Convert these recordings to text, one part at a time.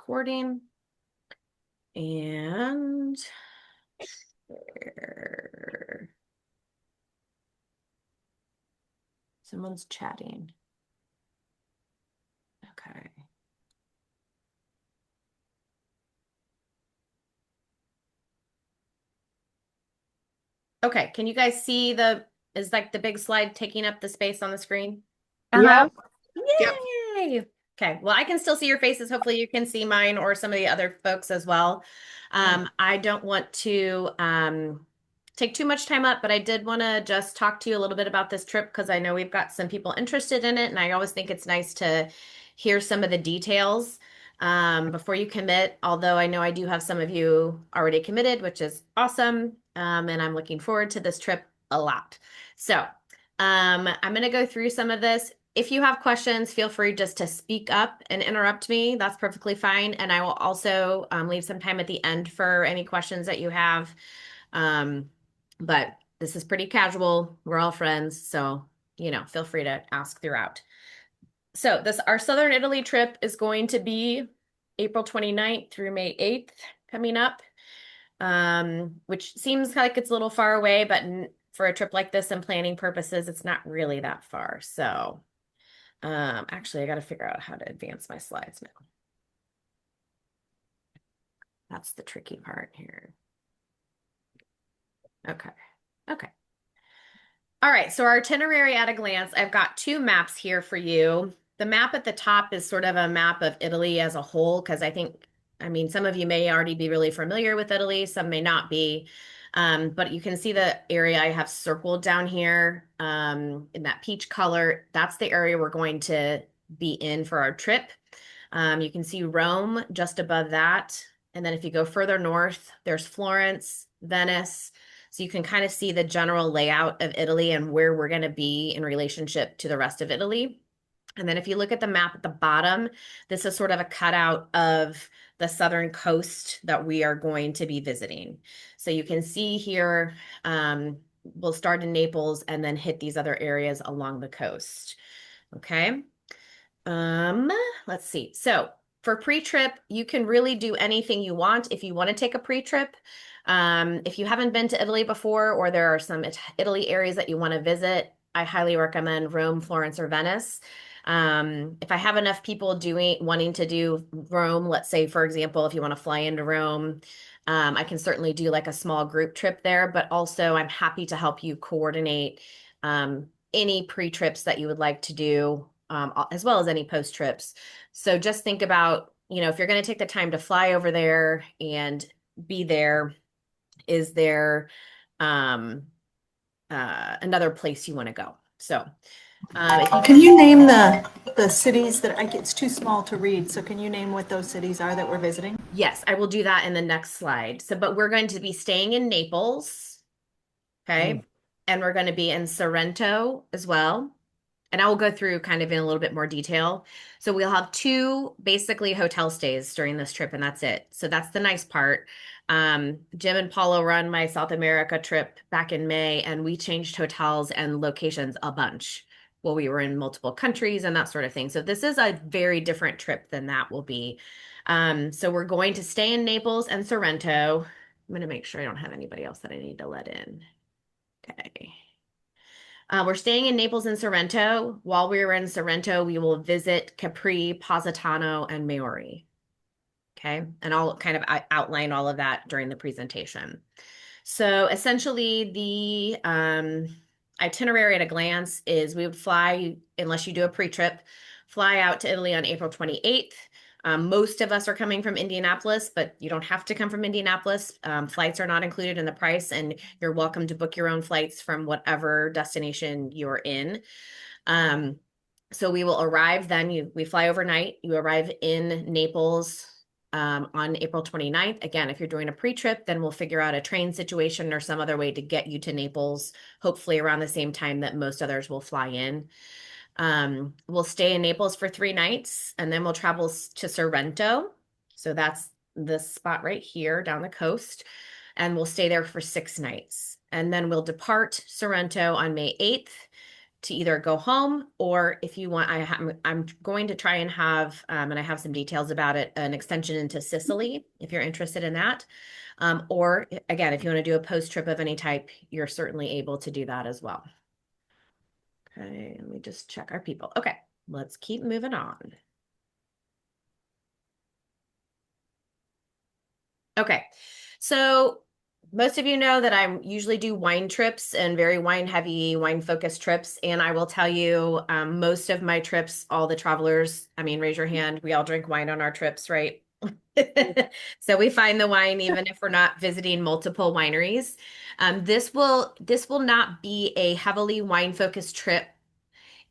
recording. And share. Someone's chatting. Okay. Okay, can you guys see is like the big slide taking up the space on the screen? Yeah. Yep. Yay! Okay, well, I can still see your faces. Hopefully you can see mine or some of the other folks as well. I don't want to take too much time up, but I did want to just talk to you a little bit about this trip because I know we've got some people interested in it, and I always think it's nice to hear some of the details before you commit, although I know I do have some of you already committed, which is awesome. And I'm looking forward to this trip a lot. So I'm going to go through some of this. If you have questions, feel free just to speak up and interrupt me. That's perfectly fine. And I will also leave some time at the end for any questions that you have. Um, but this is pretty casual. We're all friends. So, feel free to ask throughout. So our Southern Italy trip is going to be April 29th through May 8th coming up, which seems like it's a little far away, but for a trip like this and planning purposes, it's not really that far. So actually, I got to figure out how to advance my slides now. That's the tricky part here. Okay. Okay. All right, so our itinerary at a glance, I've got two maps here for you. The map at the top is sort of a map of Italy as a whole, because I mean, some of you may already be really familiar with Italy, some may not be. But you can see the area I have circled down here in that peach color. That's the area we're going to be in for our trip. You can see Rome just above that. And then if you go further north, there's Florence, Venice. So you can kind of see the general layout of Italy and where we're going to be in relationship to the rest of Italy. And then if you look at the map at the bottom, this is sort of a cutout of the southern coast that we are going to be visiting. So you can see here, we'll start in Naples and then hit these other areas along the coast. Okay. Um, let's see. So for pre-trip, you can really do anything you want if you want to take a pre-trip. If you haven't been to Italy before, or there are some Italy areas that you want to visit, I highly recommend Rome, Florence, or Venice. If I have enough people wanting to do Rome, let's say, for example, if you want to fly into Rome, I can certainly do like a small group trip there, but also I'm happy to help you coordinate any pre-trips that you would like to do, as well as any post trips. So just think about, if you're going to take the time to fly over there and be there, is there um, another place you want to go? So if you Can you name the cities that it's too small to read? So can you name what those cities are that we're visiting? Yes, I will do that in the next slide. So, but we're going to be staying in Naples, okay? And we're going to be in Sorrento as well. And I will go through kind of in a little bit more detail. So we'll have two basically hotel stays during this trip, and that's it. So that's the nice part. Jim and Paulo run my South America trip back in May, and we changed hotels and locations a bunch. Well, we were in multiple countries and that sort of thing. So this is a very different trip than that will be. So we're going to stay in Naples and Sorrento. I'm going to make sure I don't have anybody else that I need to let in. Okay. We're staying in Naples and Sorrento. While we are in Sorrento, we will visit Capri, Positano, and Maori. Okay. And I'll kind of outline all of that during the presentation. So essentially, the itinerary at a glance is we would fly, unless you do a pre-trip, fly out to Italy on April 28th. Most of us are coming from Indianapolis, but you don't have to come from Indianapolis. Flights are not included in the price, and you're welcome to book your own flights from whatever destination you're in. Um, so we will arrive then. We fly overnight. You arrive in Naples on April 29th. Again, if you're doing a pre-trip, then we'll figure out a train situation or some other way to get you to Naples, hopefully around the same time that most others will fly in. We'll stay in Naples for 3 nights, and then we'll travel to Sorrento. So that's this spot right here down the coast. And we'll stay there for 6 nights. And then we'll depart Sorrento on May 8th. to either go home or if you want, I'm going to try and have, and I have some details about it, an extension into Sicily if you're interested in that. Or again, if you want to do a post trip of any type, you're certainly able to do that as well. Okay, let me just check our people. Okay, let's keep moving on. Okay. So most of you know that I usually do wine trips and very wine heavy, wine focused trips. And I will tell you, most of my trips, all the travelers, I mean, raise your hand. We all drink wine on our trips, right? So we find the wine even if we're not visiting multiple wineries. This will not be a heavily wine focused trip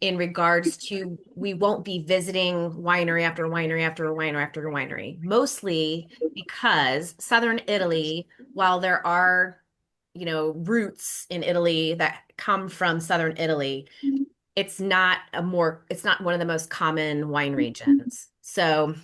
in regards to we won't be visiting winery after winery after winery after winery, mostly because Southern Italy, while there are, roots in Italy that come from Southern Italy, it's not one of the most common wine regions. So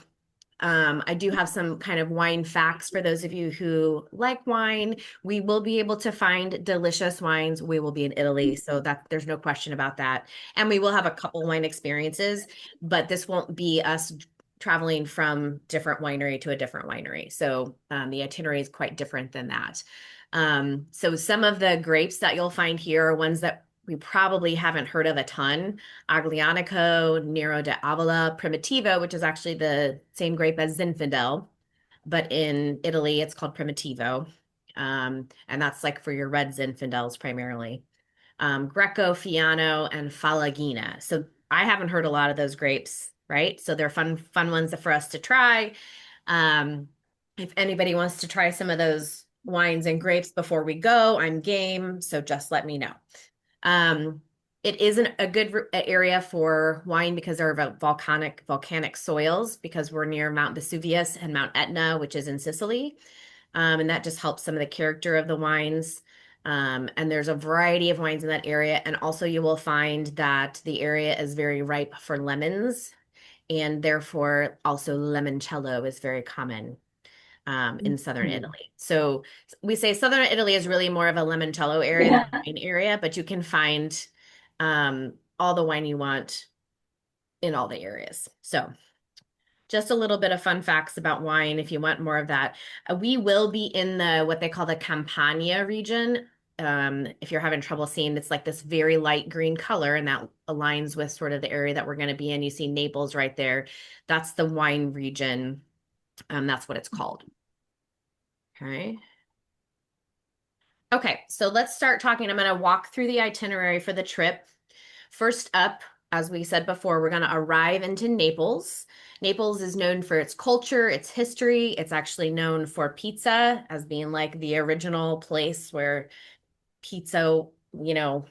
I do have some kind of wine facts for those of you who like wine. We will be able to find delicious wines. We will be in Italy, so that there's no question about that. And we will have a couple wine experiences, but this won't be us traveling from different winery to a different winery. So the itinerary is quite different than that. So some of the grapes that you'll find here are ones that we probably haven't heard of a ton. Aglianico, Nero de Avola, Primitivo, which is actually the same grape as Zinfandel, but in Italy it's called Primitivo. And that's like for your red Zinfandels primarily. Greco, Fiano, and Falagina. So I haven't heard a lot of those grapes, right? So they're fun ones for us to try. Um, if anybody wants to try some of those wines and grapes before we go, I'm game. So just let me know. Um, it isn't a good area for wine because there are volcanic soils because we're near Mount Vesuvius and Mount Etna, which is in Sicily. And that just helps some of the character of the wines. And there's a variety of wines in that area. And also you will find that the area is very ripe for lemons, and therefore also limoncello is very common in southern Italy. So we say southern Italy is really more of a limoncello area than a Yeah. wine area, but you can find all the wine you want in all the areas. So just a little bit of fun facts about wine if you want more of that. We will be in the what they call the Campania region. If you're having trouble seeing, it's like this very light green color, and that aligns with sort of the area that we're going to be in. You see Naples right there. That's the wine region. That's what it's called. Okay. Okay, so let's start talking. I'm going to walk through the itinerary for the trip. First up, as we said before, we're going to arrive into Naples. Naples is known for its culture, its history. It's actually known for pizza as being like the original place where pizza, you know,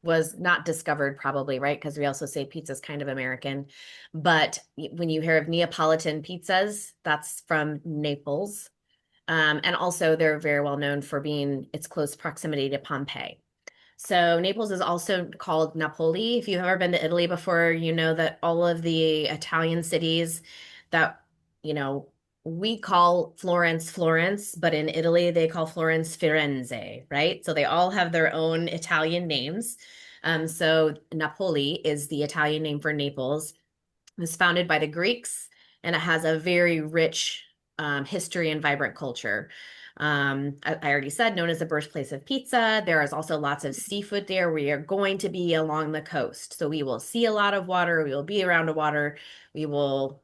was not discovered probably, right? Because we also say pizza is kind of American. But when you hear of Neapolitan pizzas, that's from Naples. And also, they're very well known for being its close proximity to Pompeii. So Naples is also called Napoli. If you've ever been to Italy before, you know that all of the Italian cities that, you know, we call Florence Florence, but in Italy they call Florence Firenze, right? So they all have their own Italian names. So Napoli is the Italian name for Naples. It was founded by the Greeks, and it has a very rich history and vibrant culture. I already said, known as the birthplace of pizza. There is also lots of seafood there. We are going to be along the coast, so we will see a lot of water. We will be around the water. We will,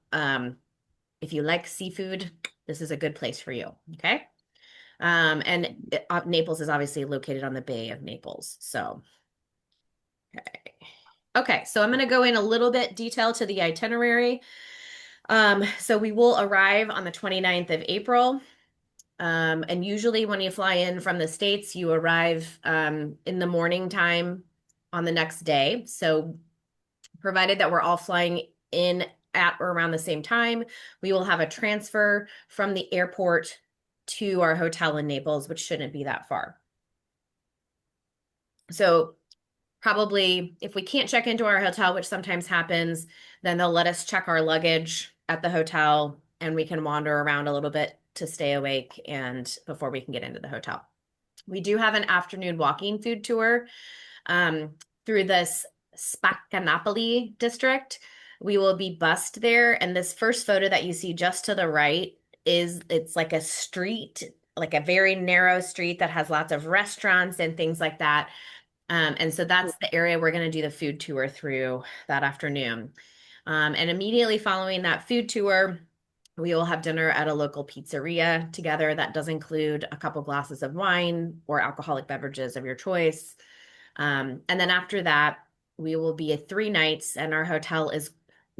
if you like seafood, this is a good place for you. Okay. Naples is obviously located on the Bay of Naples. So, okay. Okay, so I'm going to go in a little bit detail to the itinerary. So we will arrive on the 29th of April. And usually when you fly in from the States, you arrive in the morning time on the next day. So provided that we're all flying in at or around the same time, we will have a transfer from the airport to our hotel in Naples, which shouldn't be that far. So probably if we can't check into our hotel, which sometimes happens, then they'll let us check our luggage at the hotel and we can wander around a little bit to stay awake and before we can get into the hotel. We do have an afternoon walking food tour. Um, through this Spaccanapoli district. We will be bused there. And this first photo that you see just to the right is it's like a street, like a very narrow street that has lots of restaurants and things like that. And so that's the area we're going to do the food tour through that afternoon. And immediately following that food tour, we will have dinner at a local pizzeria together. That does include a couple glasses of wine or alcoholic beverages of your choice. And then after that, we will be at 3 nights, and our hotel is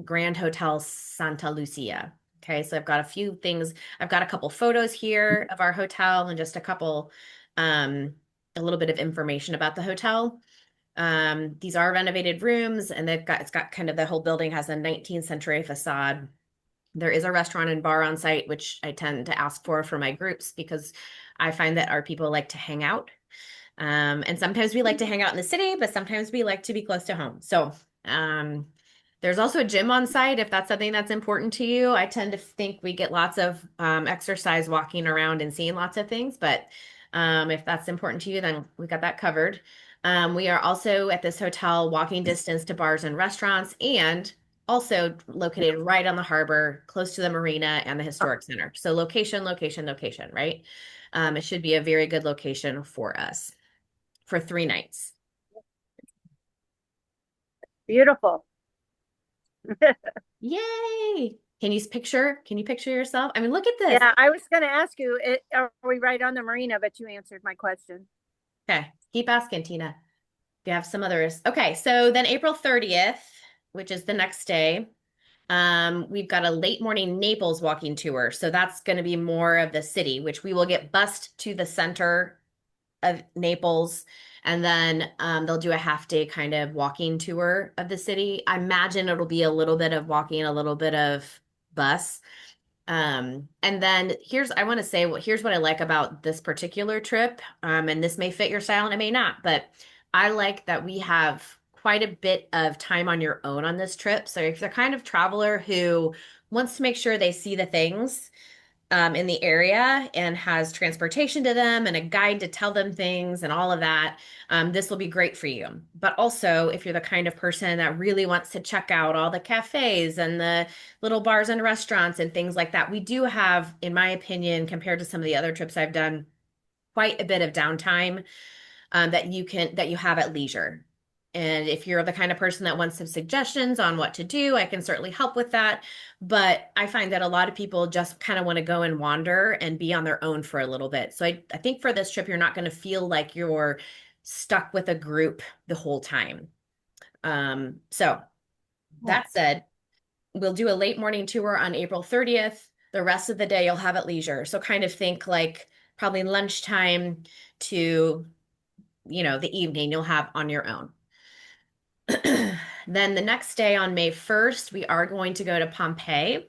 Grand Hotel Santa Lucia. Okay, so I've got a few things. I've got a couple photos here of our hotel and just um, a little bit of information about the hotel. These are renovated rooms, and it's got kind of the whole building has a 19th century facade. There is a restaurant and bar on site, which I tend to ask for my groups because I find that our people like to hang out. And sometimes we like to hang out in the city, but sometimes we like to be close to home. So, um, there's also a gym on site if that's something that's important to you. I tend to think we get lots of exercise walking around and seeing lots of things, but if that's important to you, then we got that covered. We are also at this hotel walking distance to bars and restaurants and also located right on the harbor, close to the marina and the historic center. So location, location, location, right? It should be a very good location for us for 3 nights. Beautiful. Yay! Can you picture yourself? I mean, look at this. Yeah, I was going to ask you, are we right on the marina? But you answered my question. Okay, keep asking, Tina. Do you have some others? Okay, so then April 30th, which is the next day, we've got a late morning Naples walking tour. So that's going to be more of the city, which we will get bused to the center of Naples. And then they'll do a half day kind of walking tour of the city. I imagine it'll be a little bit of walking, a little bit of bus. And then I want to say, here's what I like about this particular trip. And this may fit your style and it may not, but I like that we have quite a bit of time on your own on this trip. So if you're the kind of traveler who wants to make sure they see the things, in the area and has transportation to them and a guide to tell them things and all of that, this will be great for you. But also, if you're the kind of person that really wants to check out all the cafes and the little bars and restaurants and things like that, we do have, in my opinion, compared to some of the other trips I've done, quite a bit of downtime that you have at leisure. And if you're the kind of person that wants some suggestions on what to do, I can certainly help with that. But I find that a lot of people just kind of want to go and wander and be on their own for a little bit. So I think for this trip, you're not going to feel like you're stuck with a group the whole time. So that said, we'll do a late morning tour on April 30th. The rest of the day you'll have at leisure. So kind of think like probably lunchtime to, the evening you'll have on your own. Then the next day on May 1st, we are going to go to Pompeii.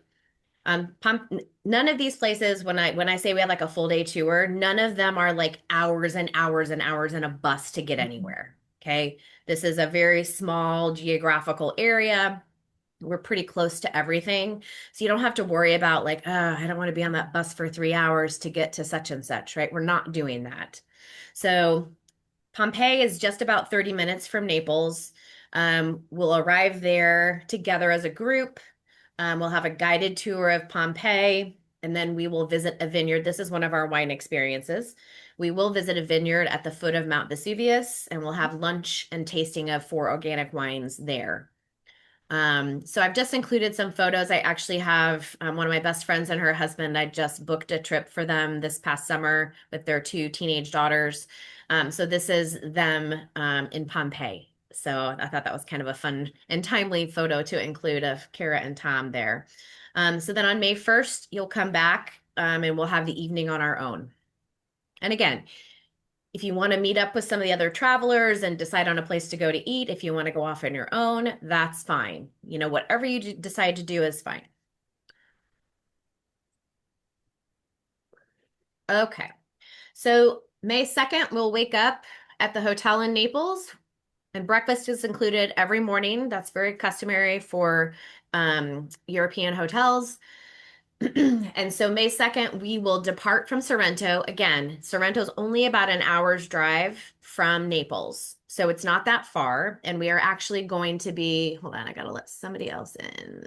None of these places, when I say we have like a full day tour, none of them are like hours and hours and hours in a bus to get anywhere. Okay. This is a very small geographical area. We're pretty close to everything. So you don't have to worry about like, oh, I don't want to be on that bus for 3 hours to get to such and such, right? We're not doing that. So Pompeii is just about 30 minutes from Naples. We'll arrive there together as a group. We'll have a guided tour of Pompeii, and then we will visit a vineyard. This is one of our wine experiences. We will visit a vineyard at the foot of Mount Vesuvius, and we'll have lunch and tasting of 4 organic wines there. So I've just included some photos. I actually have one of my best friends and her husband. I just booked a trip for them this past summer with their 2 teenage daughters. So this is them in Pompeii. So I thought that was kind of a fun and timely photo to include of Kara and Tom there. So then on May 1st, you'll come back and we'll have the evening on our own. And again, if you want to meet up with some of the other travelers and decide on a place to go to eat, if you want to go off on your own, that's fine. Whatever you decide to do is fine. Okay. So May 2nd, we'll wake up at the hotel in Naples, and breakfast is included every morning. That's very customary for European hotels. And so May 2nd, we will depart from Sorrento. Again, Sorrento's only about an hour's drive from Naples. So it's not that far. And we are actually going to be, hold on, I gotta let somebody else in.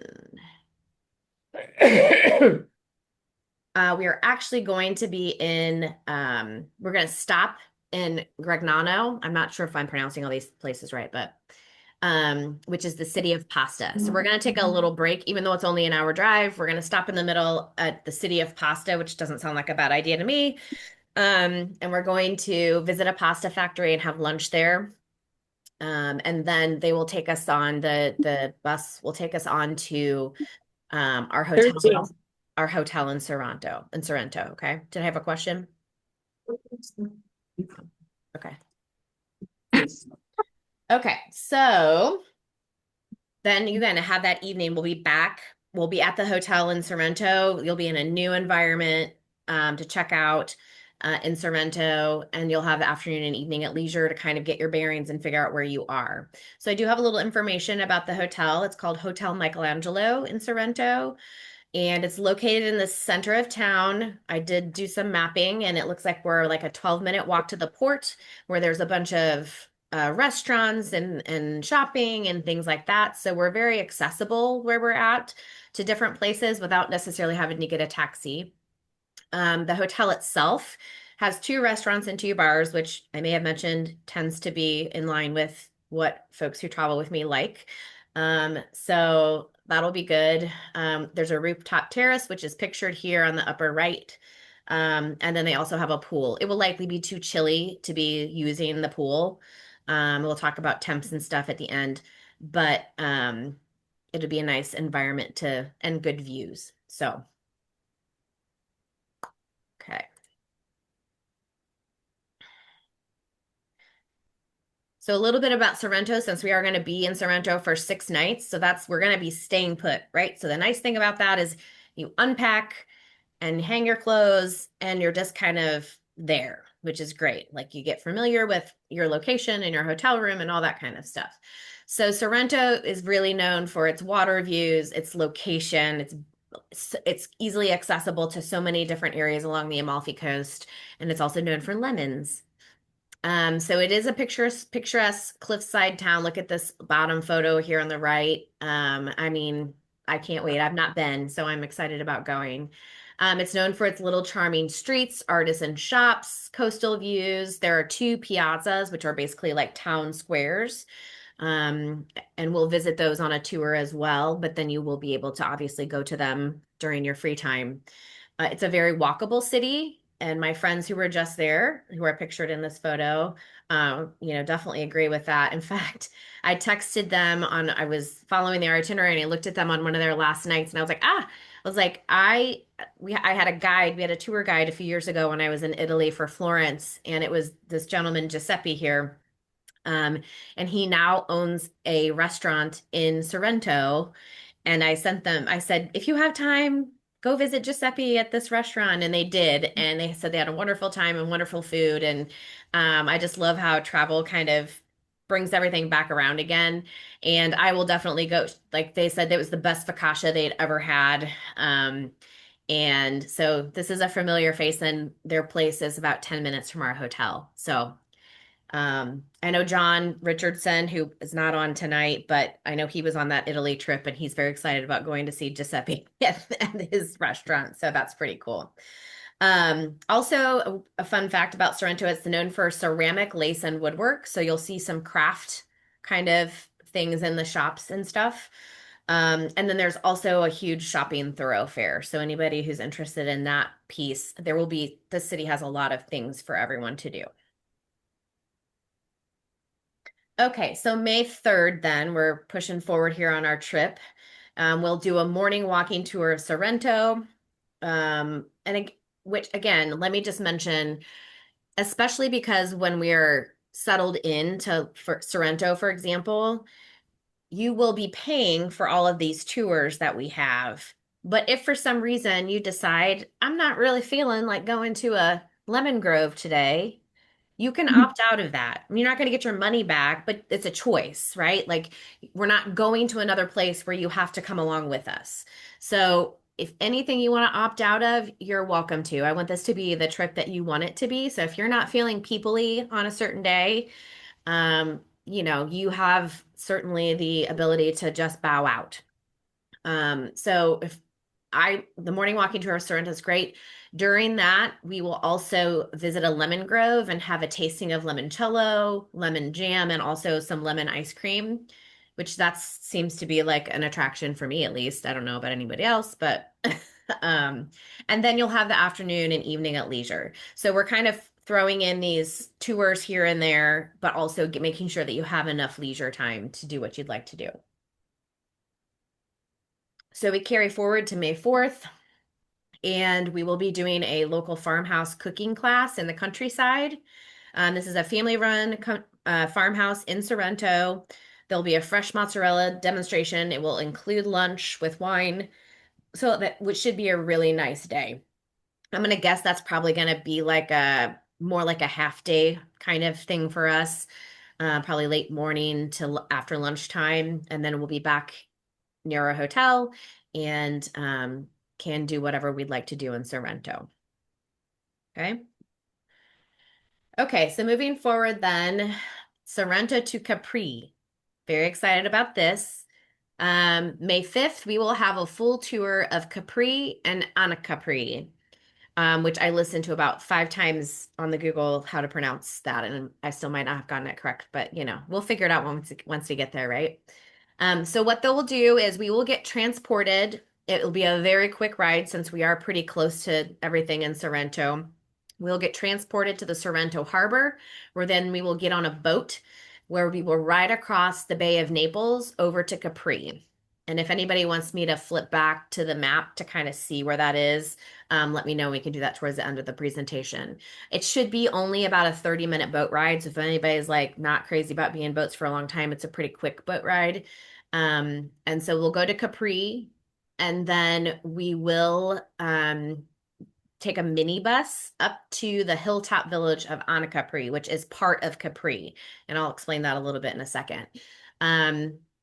We are actually going to be in, we're going to stop in Gregnano. I'm not sure if I'm pronouncing all these places right, but which is the city of pasta. So we're going to take a little break, even though it's only an hour drive. We're going to stop in the middle at the city of pasta, which doesn't sound like a bad idea to me. And we're going to visit a pasta factory and have lunch there. And then they will take us on the bus will take us on to our hotel 13. our hotel in Sorrento. Okay. Did I have a question? Okay. Okay. So then you're going to have that evening. We'll be back. We'll be at the hotel in Sorrento. You'll be in a new environment to check out in Sorrento, and you'll have the afternoon and evening at leisure to kind of get your bearings and figure out where you are. So I do have a little information about the hotel. It's called Hotel Michelangelo in Sorrento, and it's located in the center of town. I did do some mapping, and it looks like we're like a 12-minute walk to the port where there's a bunch of restaurants and shopping and things like that. So we're very accessible where we're at to different places without necessarily having to get a taxi. The hotel itself has two restaurants and two bars, which I may have mentioned tends to be in line with what folks who travel with me like. So that'll be good. There's a rooftop terrace, which is pictured here on the upper right. And then they also have a pool. It will likely be too chilly to be using the pool. We'll talk about temps and stuff at the end, but it'll be a nice environment to and good views. So, okay. So a little bit about Sorrento, since we are going to be in Sorrento for 6 nights. So we're going to be staying put, right? So the nice thing about that is you unpack and hang your clothes and you're just kind of there, which is great. Like you get familiar with your location and your hotel room and all that kind of stuff. So Sorrento is really known for its water views, its location, it's easily accessible to so many different areas along the Amalfi Coast, and it's also known for lemons. So it is a picturesque cliffside town. Look at this bottom photo here on the right. I mean, I can't wait. I've not been, so I'm excited about going. It's known for its little charming streets, artisan shops, coastal views. There are two piazzas, which are basically like town squares. Um, and we'll visit those on a tour as well, but then you will be able to obviously go to them during your free time. It's a very walkable city, and my friends who were just there, who are pictured in this photo, definitely agree with that. In fact, I was following their itinerary and I looked at them on one of their last nights and I was like, I had a guide, we had a tour guide a few years ago when I was in Italy for Florence, and it was this gentleman, Giuseppe here. Um, and he now owns a restaurant in Sorrento. And I said, if you have time, go visit Giuseppe at this restaurant. And they did. And they said they had a wonderful time and wonderful food. And I just love how travel kind of brings everything back around again. And I will definitely go. Like they said, it was the best focaccia they'd ever had. And so this is a familiar face, and their place is about 10 minutes from our hotel. So I know John Richardson, who is not on tonight, but I know he was on that Italy trip and he's very excited about going to see Giuseppe at his restaurant. So that's pretty cool. Also, a fun fact about Sorrento, it's known for ceramic, lace, and woodwork. So you'll see some craft kind of things in the shops and stuff. And then there's also a huge shopping thoroughfare. So anybody who's interested in that piece, the city has a lot of things for everyone to do. Okay, so May 3rd, then we're pushing forward here on our trip. We'll do a morning walking tour of Sorrento. Which again, let me just mention, especially because when we're settled into for Sorrento, for example, you will be paying for all of these tours that we have. But if for some reason you decide, I'm not really feeling like going to a lemon grove today, you can opt out of that. I mean, you're not going to get your money back, but it's a choice, right? Like, we're not going to another place where you have to come along with us. So, if anything you want to opt out of, you're welcome to. I want this to be the trip that you want it to be. So, if you're not feeling peoply on a certain day, you have certainly the ability to just bow out. So if the morning walking tour of Sorrento is great. During that, we will also visit a lemon grove and have a tasting of limoncello, lemon jam, and also some lemon ice cream, which that seems to be like an attraction for me at least. I don't know about anybody else, but um, and then you'll have the afternoon and evening at leisure. So we're kind of throwing in these tours here and there, but also making sure that you have enough leisure time to do what you'd like to do. So we carry forward to May 4th, and we will be doing a local farmhouse cooking class in the countryside. This is a family-run farmhouse in Sorrento. There'll be a fresh mozzarella demonstration. It will include lunch with wine, so that which should be a really nice day. I'm gonna guess that's probably gonna be like a more like a half day kind of thing for us, probably late morning to after lunchtime, and then we'll be back near a hotel and can do whatever we'd like to do in Sorrento. Okay. Okay, so moving forward then, Sorrento to Capri. Very excited about this. May 5th, we will have a full tour of Capri and Anacapri, which I listened to about 5 times on the Google how to pronounce that, and I still might not have gotten it correct, but we'll figure it out once we get there, right? So what they'll do is we will get transported. It'll be a very quick ride since we are pretty close to everything in Sorrento. We'll get transported to the Sorrento harbor, where then we will get on a boat where we will ride across the Bay of Naples over to Capri. And if anybody wants me to flip back to the map to kind of see where that is, let me know. We can do that towards the end of the presentation. It should be only about a 30-minute boat ride. So if anybody's like not crazy about being in boats for a long time, it's a pretty quick boat ride. And so we'll go to Capri, and then we will take a minibus up to the hilltop village of Anacapri, which is part of Capri. And I'll explain that a little bit in a second.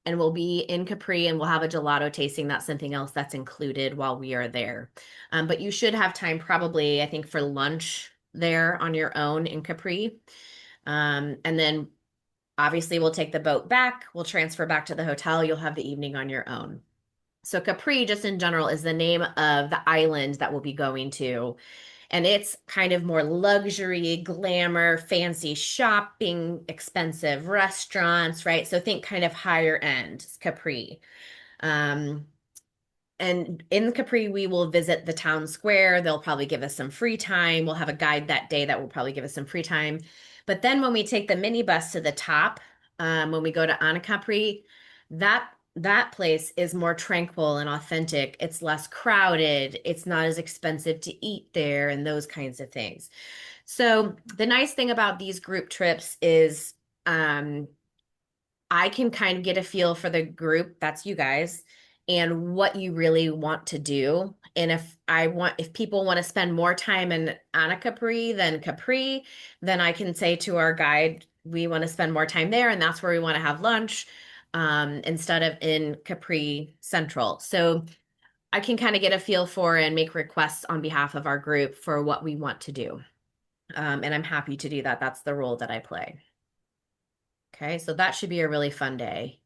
And we'll be in Capri and we'll have a gelato tasting. That's something else that's included while we are there. But you should have time probably, I think, for lunch there on your own in Capri. And then obviously we'll take the boat back. We'll transfer back to the hotel. You'll have the evening on your own. So Capri, just in general, is the name of the island that we'll be going to. And it's kind of more luxury, glamour, fancy shopping, expensive restaurants, right? So think kind of higher end Capri. Um, and in Capri, we will visit the town square. They'll probably give us some free time. We'll have a guide that day that will probably give us some free time. But then when we take the minibus to the top, when we go to Anacapri, that place is more tranquil and authentic. It's less crowded. It's not as expensive to eat there and those kinds of things. So the nice thing about these group trips is I can kind of get a feel for the group, that's you guys, and what you really want to do. And if people want to spend more time in Anacapri than Capri, then I can say to our guide, we want to spend more time there, and that's where we want to have lunch, instead of in Capri Central. So I can kind of get a feel for and make requests on behalf of our group for what we want to do. And I'm happy to do that. That's the role that I play. Okay, so that should be a really fun day.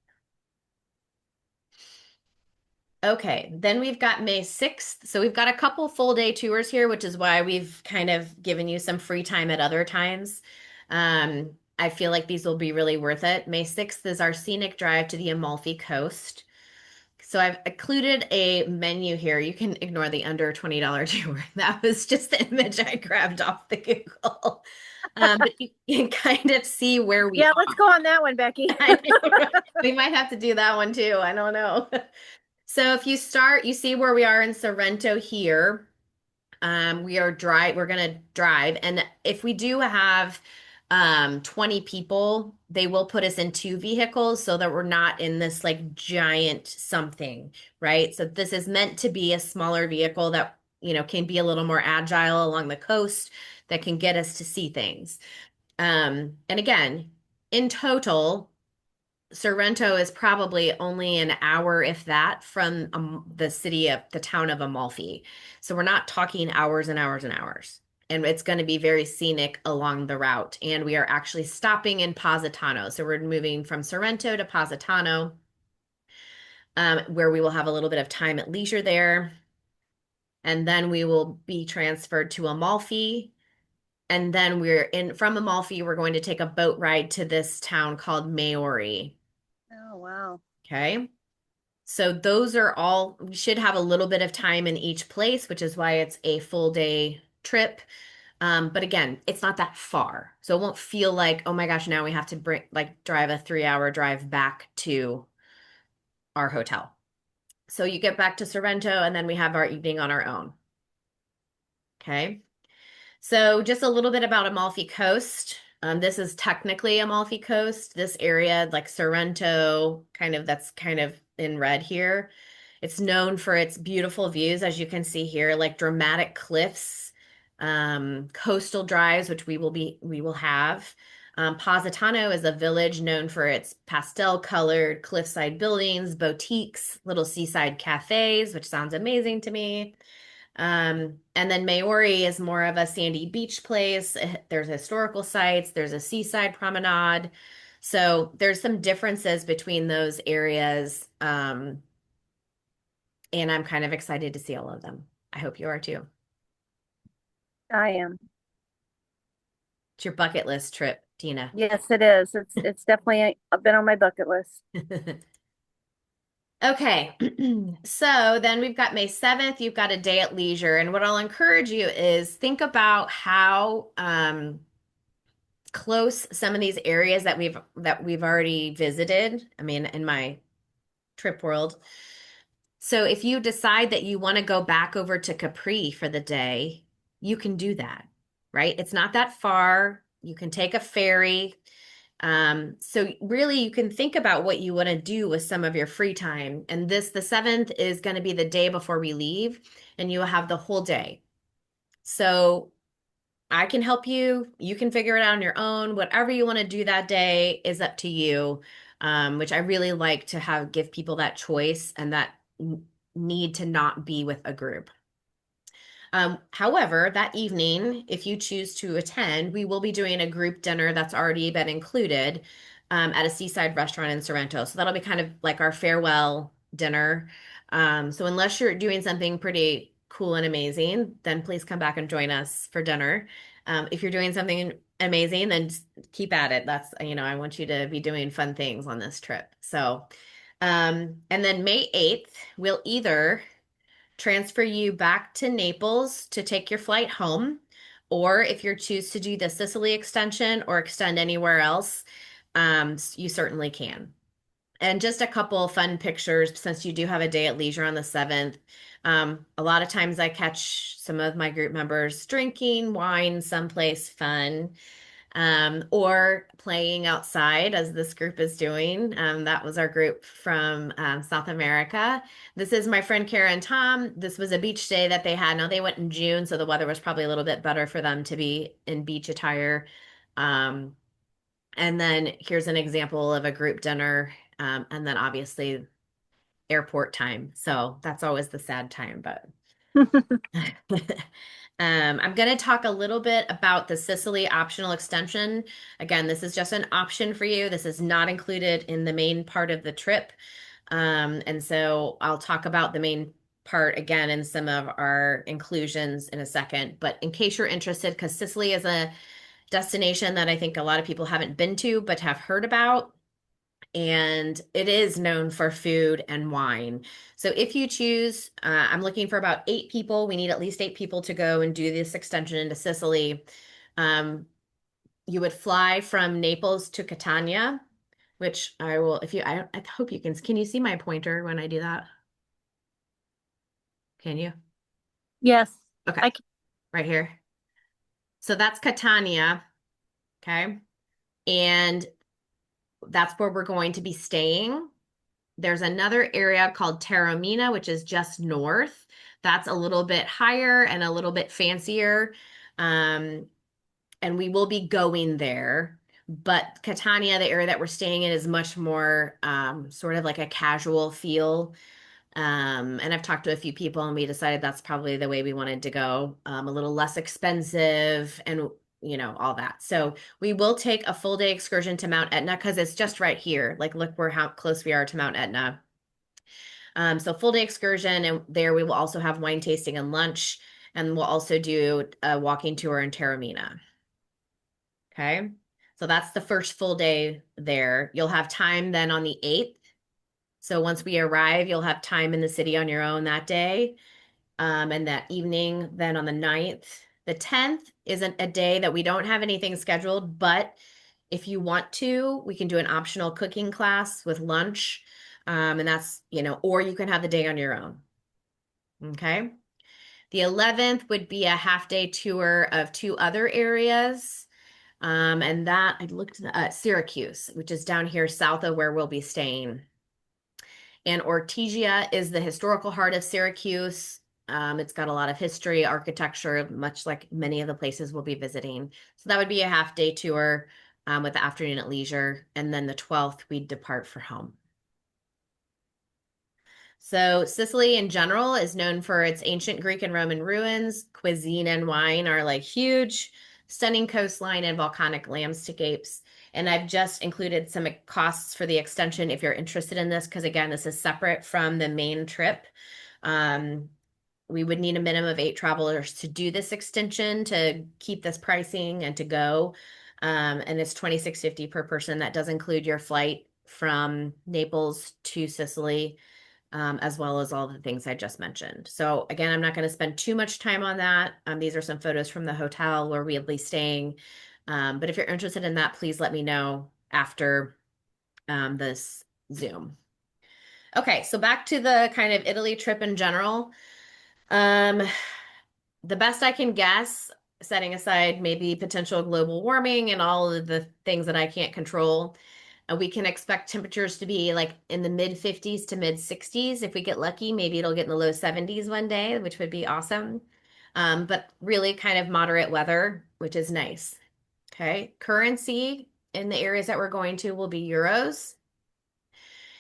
Okay, then we've got May 6th. So we've got a couple full day tours here, which is why we've kind of given you some free time at other times. I feel like these will be really worth it. May 6th is our scenic drive to the Amalfi Coast. So I've included a menu here. You can ignore the under $20 tour. That was just the image I grabbed off the Google. But you can kind of see where we Yeah, are. let's go on that one, Becky. I know, right? We might have to do that one too. I don't know. So if you start, you see where we are in Sorrento here. We're gonna drive. And if we do have 20 people, they will put us in two vehicles so that we're not in this like giant something, right? So this is meant to be a smaller vehicle that, can be a little more agile along the coast that can get us to see things. And again, in total, Sorrento is probably only an hour, if that, from the town of Amalfi. So we're not talking hours and hours and hours. and it's going to be very scenic along the route. And we are actually stopping in Positano. So we're moving from Sorrento to Positano, where we will have a little bit of time at leisure there. And then we will be transferred to Amalfi. And then from Amalfi, we're going to take a boat ride to this town called Maori. Oh, wow. Okay. So those are all, we should have a little bit of time in each place, which is why it's a full day trip. But again, it's not that far. So it won't feel like, oh my gosh, now we have to drive a 3 hour drive back to our hotel. So you get back to Sorrento and then we have our evening on our own. Okay. So just a little bit about Amalfi Coast. This is technically Amalfi Coast. This area, like Sorrento, that's kind of in red here. It's known for its beautiful views, as you can see here, like dramatic cliffs, coastal drives, which we will have. Positano is a village known for its pastel-colored cliffside buildings, boutiques, little seaside cafes, which sounds amazing to me. And then Maori is more of a sandy beach place. There's historical sites, there's a seaside promenade. So there's some differences between those areas. And I'm kind of excited to see all of them. I hope you are too. I am. It's your bucket list trip, Tina. Yes, it is. It's definitely been on my bucket list. Okay, so then we've got May 7th, you've got a day at leisure. And what I'll encourage you is think about how close some of these areas that we've already visited. I mean, in my trip world. So if you decide that you want to go back over to Capri for the day, you can do that, right? It's not that far. You can take a ferry. So really you can think about what you want to do with some of your free time. And the 7th is going to be the day before we leave, and you will have the whole day. So I can help you. You can figure it out on your own. Whatever you want to do that day is up to you. Which I really like to give people that choice and that need to not be with a group. However, that evening, if you choose to attend, we will be doing a group dinner that's already been included at a seaside restaurant in Sorrento. So that'll be kind of like our farewell dinner. So unless you're doing something pretty cool and amazing, then please come back and join us for dinner. If you're doing something amazing, then just keep at it. I want you to be doing fun things on this trip. So, and then May 8th, we'll either transfer you back to Naples to take your flight home, or if you choose to do the Sicily extension or extend anywhere else, you certainly can. And just a couple fun pictures since you do have a day at leisure on the 7th. A lot of times I catch some of my group members drinking wine someplace fun, or playing outside as this group is doing. That was our group from South America. This is my friend Kara and Tom. This was a beach day that they had. Now they went in June, so the weather was probably a little bit better for them to be in beach attire. Um, and then here's an example of a group dinner, and then obviously airport time. So that's always the sad time, but I'm going to talk a little bit about the Sicily optional extension. Again, this is just an option for you. This is not included in the main part of the trip. And so I'll talk about the main part again in some of our inclusions in a second. But in case you're interested, because Sicily is a destination that I think a lot of people haven't been to but have heard about, and it is known for food and wine. So if you choose, I'm looking for about 8 people. We need at least 8 people to go and do this extension into Sicily. You would fly from Naples to Catania, which I will, I hope can you see my pointer when I do that? Can you? Yes, Okay, I can. right here. So that's Catania, okay? And that's where we're going to be staying. There's another area called Taormina, which is just north. That's a little bit higher and a little bit fancier. And we will be going there. But Catania, the area that we're staying in, is much more sort of like a casual feel. And I've talked to a few people and we decided that's probably the way we wanted to go. A little less expensive and all that. So we will take a full day excursion to Mount Etna because it's just right here. Like, look where how close we are to Mount Etna. So full day excursion, and there we will also have wine tasting and lunch, and we'll also do a walking tour in Taormina. Okay. So that's the first full day there. You'll have time then on the 8th. So once we arrive, you'll have time in the city on your own that day. And that evening, then on the 9th. The 10th isn't a day that we don't have anything scheduled, but if you want to, we can do an optional cooking class with lunch. And that's, or you can have the day on your own. Okay. The 11th would be a half day tour of two other areas. And that I looked at Syracuse, which is down here south of where we'll be staying. And Ortygia is the historical heart of Syracuse. It's got a lot of history, architecture, much like many of the places we'll be visiting. So that would be a half day tour with the afternoon at leisure. And then the 12th, we'd depart for home. So Sicily in general is known for its ancient Greek and Roman ruins. Cuisine and wine are like huge, stunning coastline and volcanic landscapes. And I've just included some costs for the extension if you're interested in this, because again, this is separate from the main trip. Um, we would need a minimum of 8 travelers to do this extension to keep this pricing and to go. And it's $26.50 per person. That does include your flight from Naples to Sicily, as well as all the things I just mentioned. So again, I'm not going to spend too much time on that. These are some photos from the hotel where we'll be staying. But if you're interested in that, please let me know after this Zoom. Okay, so back to the kind of Italy trip in general. Um, the best I can guess, setting aside maybe potential global warming and all of the things that I can't control, we can expect temperatures to be like in the mid 50s to mid 60s. If we get lucky, maybe it'll get in the low 70s one day, which would be awesome. But really kind of moderate weather, which is nice. Okay. Currency in the areas that we're going to will be euros.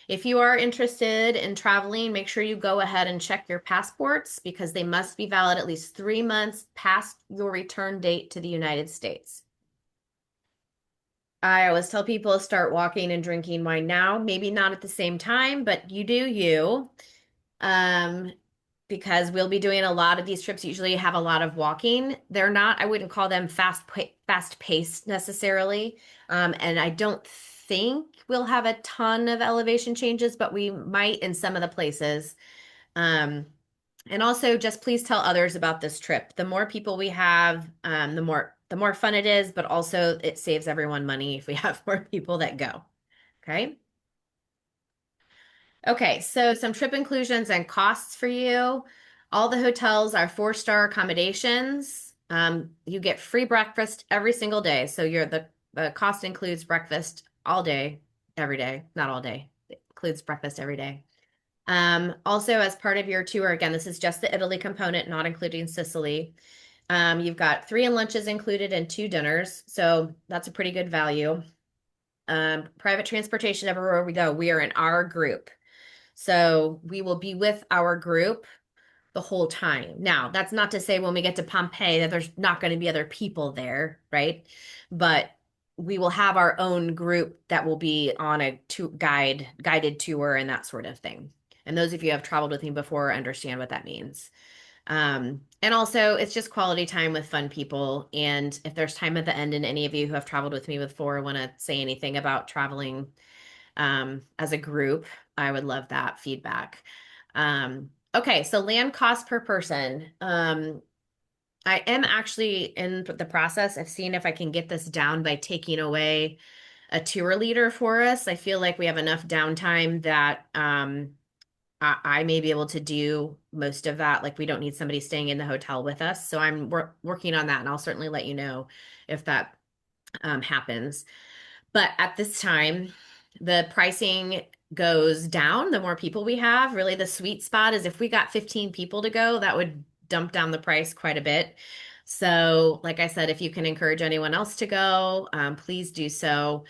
If you are interested in traveling, make sure you go ahead and check your passports because they must be valid at least 3 months past your return date to the United States. I always tell people to start walking and drinking wine now, maybe not at the same time, but you do you. Um, because we'll be doing a lot of these trips usually have a lot of walking. They're not, I wouldn't call them fast paced necessarily. And I don't think we'll have a ton of elevation changes, but we might in some of the places. Um, and also just please tell others about this trip. The more people we have, the more fun it is, but also it saves everyone money if we have more people that go. Okay. Okay, so some trip inclusions and costs for you. All the hotels are 4-star accommodations. You get free breakfast every single day. So the cost includes breakfast all day, every day, not all day. It includes breakfast every day. Also, as part of your tour, again, this is just the Italy component, not including Sicily. You've got 3 lunches included and 2 dinners, so that's a pretty good value. Private transportation everywhere we go. We are in our group. So we will be with our group the whole time. Now, that's not to say when we get to Pompeii that there's not going to be other people there, right? But we will have our own group that will be on a guided tour and that sort of thing. And those of you who have traveled with me before understand what that means. And also, it's just quality time with fun people. And if there's time at the end, and any of you who have traveled with me before want to say anything about traveling as a group, I would love that feedback. Okay, so land cost per person. I am actually in the process of seeing if I can get this down by taking away a tour leader for us. I feel like we have enough downtime that I may be able to do most of that. Like we don't need somebody staying in the hotel with us. So I'm working on that, and I'll certainly let you know if that happens. But at this time, the pricing goes down the more people we have. Really, the sweet spot is if we got 15 people to go, that would dump down the price quite a bit. So, like I said, if you can encourage anyone else to go, please do so.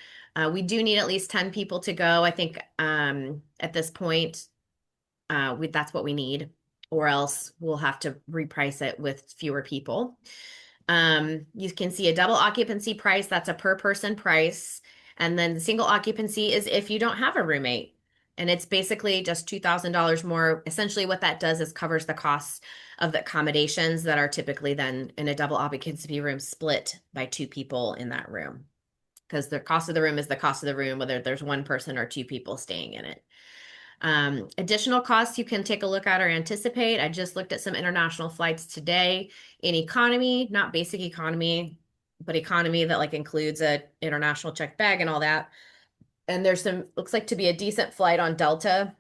We do need at least 10 people to go. I think at this point, That's what we need, or else we'll have to reprice it with fewer people. You can see a double occupancy price, that's a per person price. And then the single occupancy is if you don't have a roommate. And it's basically just $2,000 more. Essentially, what that does is covers the costs of the accommodations that are typically then in a double occupancy room split by two people in that room. Because the cost of the room is the cost of the room, whether there's one person or two people staying in it. Additional costs you can take a look at or anticipate. I just looked at some international flights today in economy, not basic economy, but economy that like includes a international checked bag and all that. And there's some, looks like to be a decent flight on Delta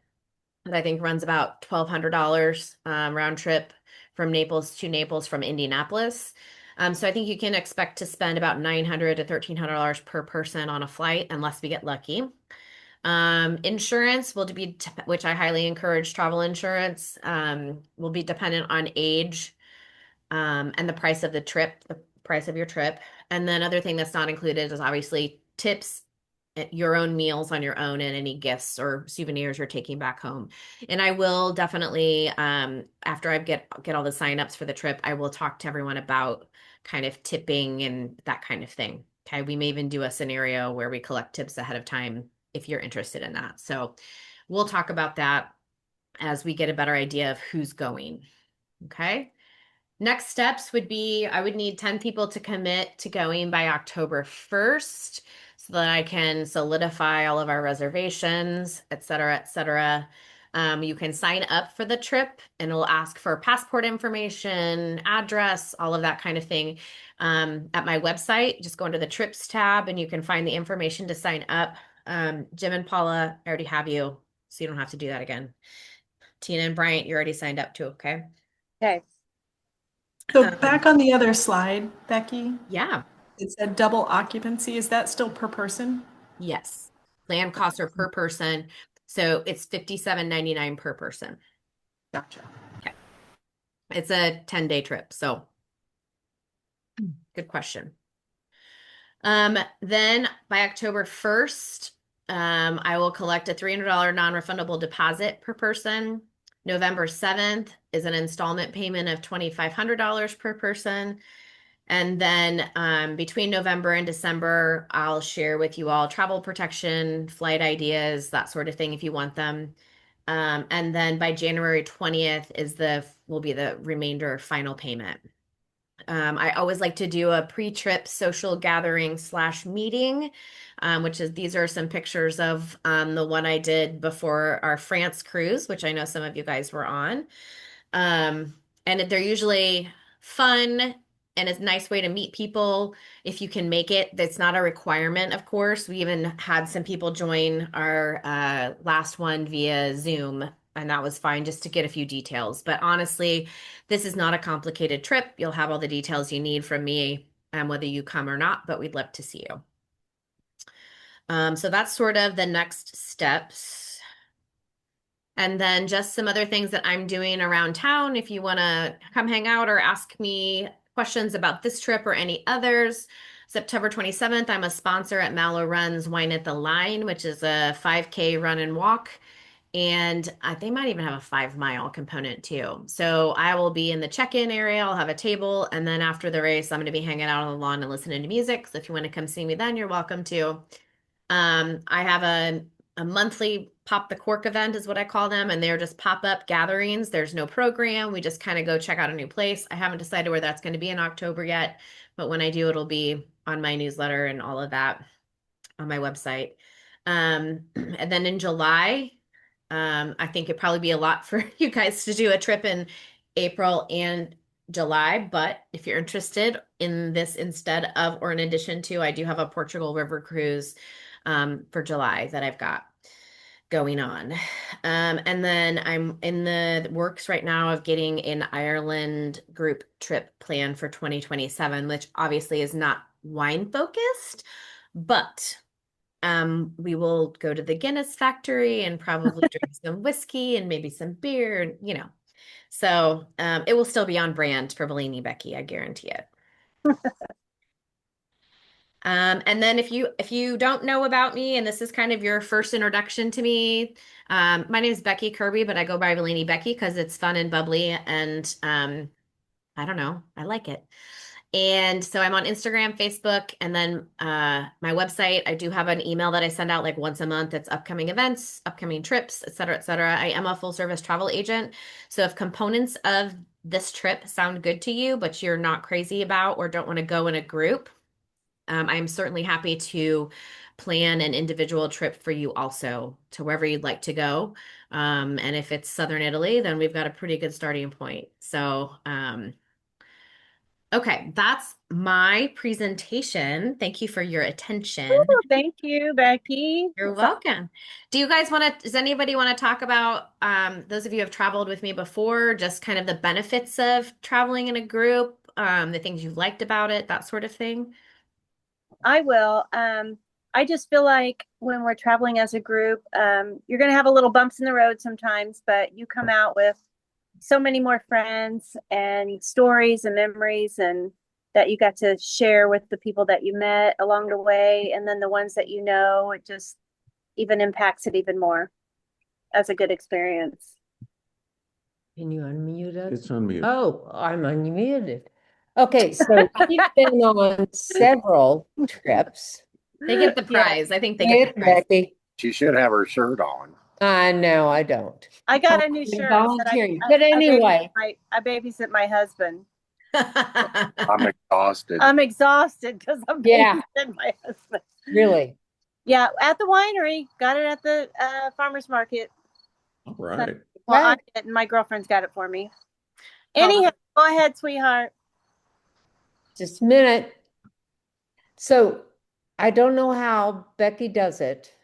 that I think runs about $1,200 round trip from Naples to Naples from Indianapolis. So I think you can expect to spend about $900 to $1,300 per person on a flight unless we get lucky. Insurance will be, which I highly encourage travel insurance, will be dependent on age, and the price of the trip, the price of your trip. And then other thing that's not included is obviously tips, your own meals on your own, and any gifts or souvenirs you're taking back home. And I will definitely, after I get all the signups for the trip, I will talk to everyone about kind of tipping and that kind of thing. Okay, we may even do a scenario where we collect tips ahead of time if you're interested in that. So we'll talk about that as we get a better idea of who's going. Okay. Next steps would be I would need 10 people to commit to going by October 1st so that I can solidify all of our reservations, et cetera, et cetera. You can sign up for the trip and it'll ask for passport information, address, all of that kind of thing. At my website, just go into the trips tab and you can find the information to sign up. Jim and Paula, I already have you, so you don't have to do that again. Tina and Bryant, you already signed up too, okay? Okay. So Um, back on the other slide, Becky, yeah. it said double occupancy. Is that still per person? Yes. Land costs are per person. So it's 57.99 per person. Gotcha. Okay. It's a 10-day trip. So good question. Then by October 1st, I will collect a $300 non-refundable deposit per person. November 7th is an installment payment of $2,500 per person. And then between November and December, I'll share with you all travel protection, flight ideas, that sort of thing if you want them. And then by January 20th will be the remainder final payment. I always like to do a pre-trip social gathering slash meeting, which is these are some pictures of the one I did before our France cruise, which I know some of you guys were on. Um, and they're usually fun and it's a nice way to meet people if you can make it. That's not a requirement, of course. We even had some people join our last one via Zoom, and that was fine just to get a few details. But honestly, this is not a complicated trip. You'll have all the details you need from me, whether you come or not, but we'd love to see you. So that's sort of the next steps. And then just some other things that I'm doing around town. If you want to come hang out or ask me questions about this trip or any others, September 27th, I'm a sponsor at Mallow Run's Wine at the Line, which is a 5K run and walk. And they might even have a 5 mile component too. So I will be in the check-in area. I'll have a table. And then after the race, I'm going to be hanging out on the lawn and listening to music. So if you want to come see me then, you're welcome to. I have a monthly pop the cork event is what I call them, and they're just pop-up gatherings. There's no program. We just kind of go check out a new place. I haven't decided where that's going to be in October yet, but when I do, it'll be on my newsletter and all of that on my website. And then in July, I think it'd probably be a lot for you guys to do a trip in April and July, but if you're interested in this instead of or in addition to, I do have a Portugal River cruise for July that I've got going on. And then I'm in the works right now of getting an Ireland group trip planned for 2027, which obviously is not wine focused, but we will go to the Guinness factory and probably drink some whiskey and maybe some beer, you know. So it will still be on brand for Bellini Becky, I guarantee it. And then if you don't know about me and this is kind of your first introduction to me, my name is Becky Kirby, but I go by Lainey Becky because it's fun and bubbly and I don't know, I like it. And so I'm on Instagram, Facebook, and then my website. I do have an email that I send out like once a month. It's upcoming events, upcoming trips, et cetera, et cetera. I am a full service travel agent. So if components of this trip sound good to you, but you're not crazy about or don't want to go in a group, I'm certainly happy to plan an individual trip for you also to wherever you'd like to go. And if it's Southern Italy, then we've got a pretty good starting point. So, okay, that's my presentation. Thank you for your attention. Ooh, thank you, Becky. You're That's welcome. Do you guys want to, does anybody want to talk about, those of you who have traveled with me before, just kind of the benefits of traveling in a group, the things you've liked about it, that sort of thing? I will. I just feel like when we're traveling as a group, you're going to have a little bumps in the road sometimes, but you come out with so many more friends and stories and memories and that you got to share with the people that you met along the way. And then the ones that you know, it just even impacts it even more as a good experience. Can you unmute us? It's unmuted. Oh, I'm unmuted. Okay, so we've been on several trips. They get the Yeah. prize. I think they get With the prize. Becky. She should have her shirt on. No, I don't. I got a new I'm shirt. volunteering. But anyway, I babysit my husband. I'm exhausted. I'm exhausted because I'm Yeah. babysitting my husband. really, Yeah, at the winery. Got it at the farmer's market. All right. Well, I Right. didn't. My girlfriend's got it for me. Call Anyhow, them- go ahead, sweetheart. just a minute. So I don't know how Becky does it,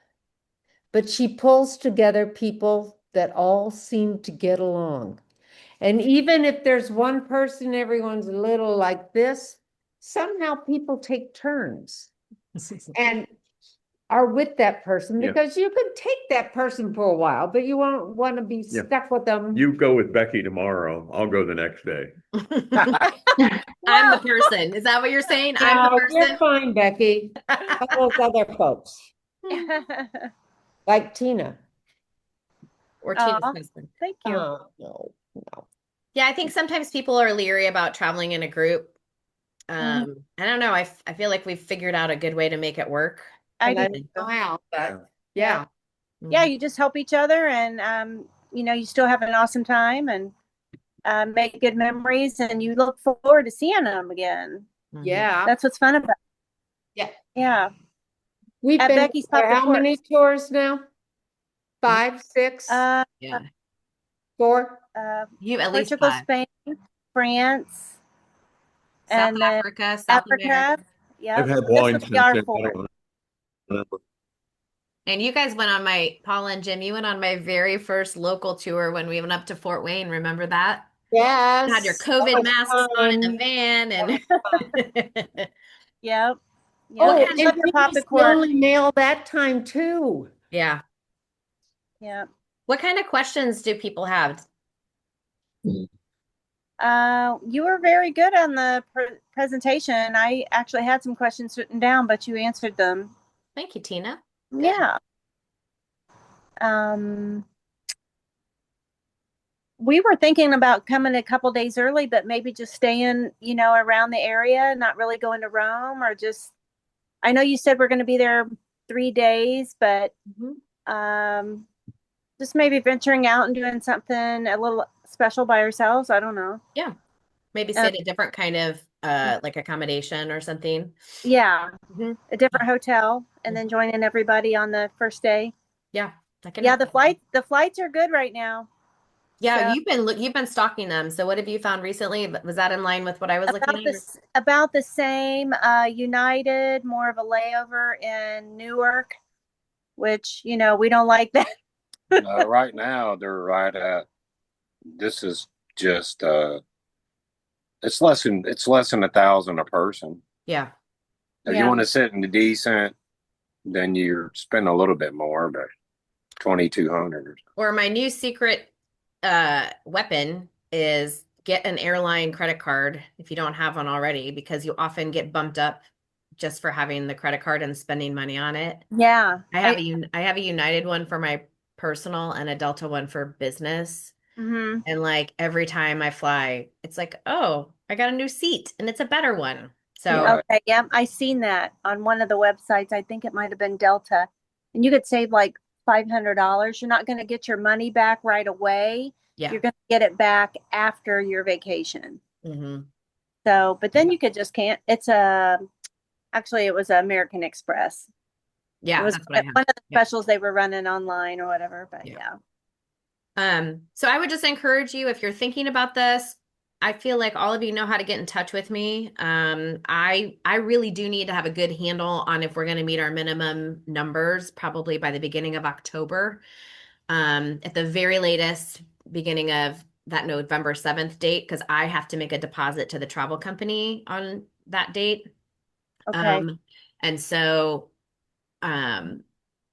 but she pulls together people that all seem to get along. And even if there's one person, everyone's a little like this, somehow people take turns and are with that person Yeah. because you could take that person for a while, but you won't want to be Yeah. stuck with them. You go with Becky tomorrow. I'll go the next day. I'm the person. Is that what you're saying? I'm the No, you're person. fine, Becky. All those other folks, like Tina. Or Tina's Aw. husband. Thank you. No, no. Yeah, I think sometimes people are leery about traveling in a group. I don't know. I feel like we've figured out a good way to make it work. I And do. I don't know how, but yeah. Yeah, you just help each other, and you still have an awesome time and make good memories, and you look forward to seeing them again. Mhm. Yeah. That's what's fun about Yeah. it. Yeah. We've At been Becky's for Pop the how many tours now? 5, 6, Yeah. 4? You have at least Portugal, 5. Spain, France, South and then Africa, South America. Africa. Yeah, I've had this wine would since be our then. I fourth. don't remember. And you guys went on Paula and Jim, you went on my very first local tour when we went up to Fort Wayne. Remember that? You had your Yes. that COVID was masks on in the fun. van and Yep. Oh, Yep. and Love your we pop the used the cork. only mail that time too. yeah. Yeah. What kind of questions do people have? You were very good on the presentation. I actually had some questions written down, but you answered them. Thank you, Tina. Good. Yeah. Um, we were thinking about coming a couple days early, but maybe just staying, around the area, not really going to Rome or just, I know you said we're going to be there 3 days, but Mhm. just maybe venturing out and doing something a little special by ourselves. I don't know. Yeah. Maybe stay at a different kind of like accommodation or something. Yeah, Mhm. a different hotel and then joining everybody on the first day. Yeah. I can Yeah, help the with that. flights are good right now. Yeah, So you've been stalking them. So what have you found recently? Was that in line with what I was looking at? about the same. United, more of a layover in Newark, which we don't like that. Right now, they're right at. This is just. It's less than 1,000 a person. Yeah. If Yeah. you want to sit in the decent, then you're spending a little bit more, but 2,200. Or my new secret weapon is get an airline credit card if you don't have one already, because you often get bumped up just for having the credit card and spending money on it. Yeah. I have a United one for my personal and a Delta one for business. Mhm. And like every time I fly, it's like, oh, I got a new seat and it's a better one. So Right. Okay, yeah, I seen that on one of the websites. I think it might have been Delta. And you could save like $500. You're not going to get your money back right away. yeah. You're going to get it back after your vacation. Hmm. So, but then you could just can't. Actually, it was American Express. It Yeah, was that's what I have. one of the Yeah. specials they were running online or whatever, but Yeah. yeah. So I would just encourage you if you're thinking about this. I feel like all of you know how to get in touch with me. I really do need to have a good handle on if we're going to meet our minimum numbers, probably by the beginning of October. At the very latest, beginning of that November 7th date, because I have to make a deposit to the travel company on that date. Okay. Um, and so um,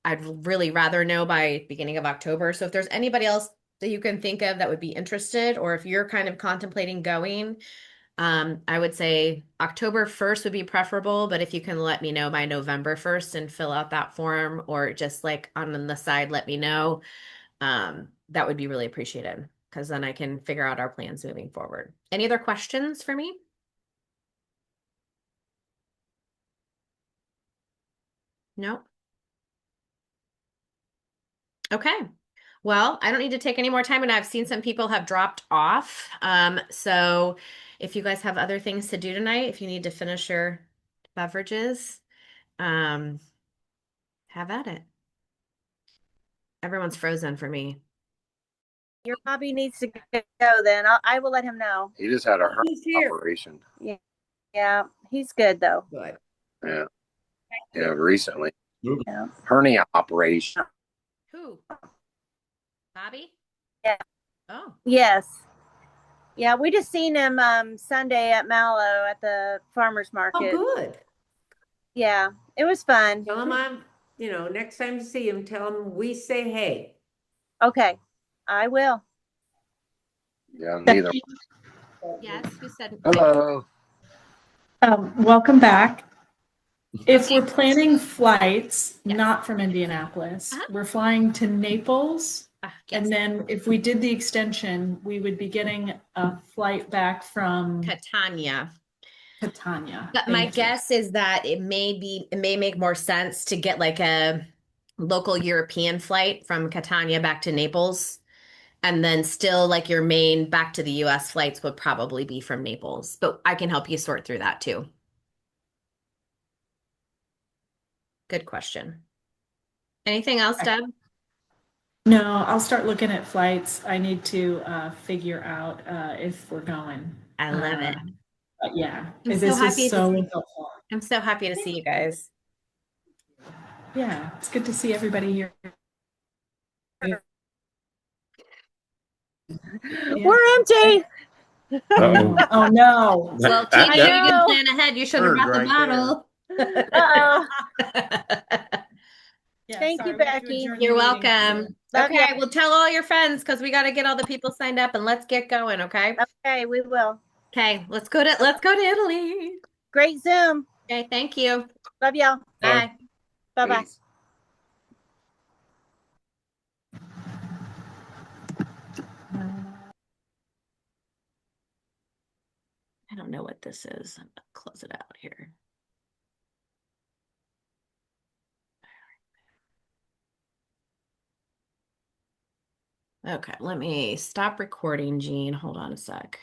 I'd really rather know by beginning of October. So if there's anybody else that you can think of that would be interested, or if you're kind of contemplating going, I would say October 1st would be preferable, but if you can let me know by November 1st and fill out that form, or just like on the side, let me know, that would be really appreciated because then I can figure out our plans moving forward. Any other questions for me? No? Okay. Well, I don't need to take any more time, and I've seen some people have dropped off. So if you guys have other things to do tonight, if you need to finish your beverages, um, have at it. Everyone's frozen for me. Your hobby needs to go then. I will let him know. He just had a hernia He's here. operation. Yeah. Yeah. He's good though. Good. Yeah. Yeah. Recently. Yeah. Hernia operation. Who? Bobby? Yeah. Oh, Yes. Yeah, we just seen him Sunday at Mallow at the farmers Oh, market. good. Yeah, it was fun. Tell him next time you see him, tell him we say hey. Okay, I will. Yeah. Neither. yes. Who said? Hello. Welcome back. If Okay. we're planning flights, Yes. not from Indianapolis, Uh-huh. we're flying to Naples. Yes. And then if we did the extension, we would be getting a flight back from Catania. Catania. But my Thank you. guess is that it may make more sense to get like a local European flight from Catania back to Naples. And then still like your main back to the US flights would probably be from Naples. But I can help you sort through that too. Good question. Anything else, Deb? No, I'll start looking at flights. I need to figure out if we're going. I love it. But yeah, I'm so this is happy to so see. helpful. I'm so happy to see you guys. Yeah, it's good to see everybody here. Yeah. We're empty. Uh-oh. Oh no. Well, That- Tina, I you didn't know. plan ahead. You should have Bird brought the right bottle. Uh-oh. Yeah, Thank sorry, you, we have to Becky. adjourn the You're meeting. welcome. Love Okay, ya. well, tell all your friends because we got to get all the people signed up and let's get going, okay? Okay, we will. Okay, let's go to Italy. Great Zoom. Okay, thank you. Love y'all. Bye. Bye bye. Peace. I don't know what this is. I'm gonna close it out here. Okay, let me stop recording, Jean. Hold on a sec.